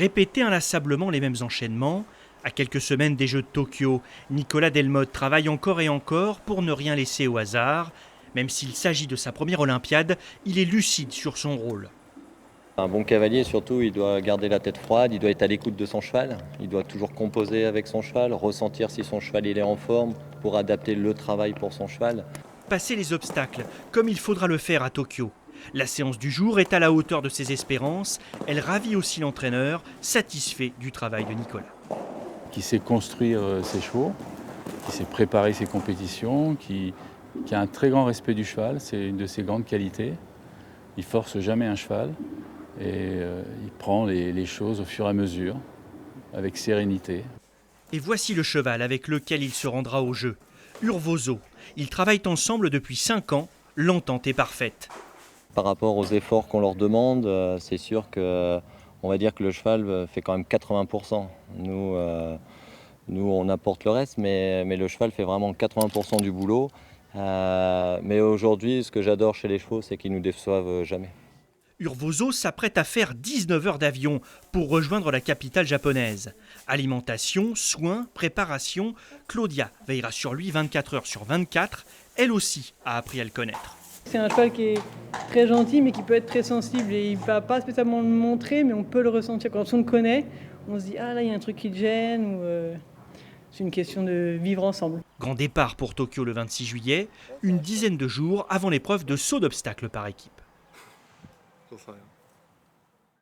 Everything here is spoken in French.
Répéter inlassablement les mêmes enchaînements. À quelques semaines des Jeux de Tokyo, Nicolas Delmotte travaille encore et encore pour ne rien laisser au hasard. Même s'il s'agit de sa première Olympiade, il est lucide sur son rôle. Un bon cavalier, surtout, il doit garder la tête froide, il doit être à l'écoute de son cheval, il doit toujours composer avec son cheval, ressentir si son cheval il est en forme pour adapter le travail pour son cheval. Passer les obstacles, comme il faudra le faire à Tokyo. La séance du jour est à la hauteur de ses espérances. Elle ravit aussi l'entraîneur, satisfait du travail de Nicolas. Qui sait construire ses chevaux, qui sait préparer ses compétitions, qui a un très grand respect du cheval, c'est une de ses grandes qualités. Il force jamais un cheval et il prend les choses au fur et à mesure, avec sérénité. Et voici le cheval avec lequel il se rendra au jeu. Urvoso. Ils travaillent ensemble depuis 5 ans, l'entente est parfaite. Par rapport aux efforts qu'on leur demande, c'est sûr qu'on va dire que le cheval fait quand même 80%. Nous, on apporte le reste, mais le cheval fait vraiment 80% du boulot. Mais aujourd'hui, ce que j'adore chez les chevaux, c'est qu'ils nous déçoivent jamais. Urvoso s'apprête à faire 19 heures d'avion pour rejoindre la capitale japonaise. Alimentation, soins, préparation, Claudia veillera sur lui 24 heures sur 24. Elle aussi a appris à le connaître. C'est un cheval qui est très gentil mais qui peut être très sensible et il ne va pas spécialement le montrer mais on peut le ressentir. Quand on le connaît, on se dit « Ah là, il y a un truc qui te gêne » ou c'est une question de vivre ensemble. Grand départ pour Tokyo le 26 juillet, une dizaine de jours avant l'épreuve de saut d'obstacles par équipe.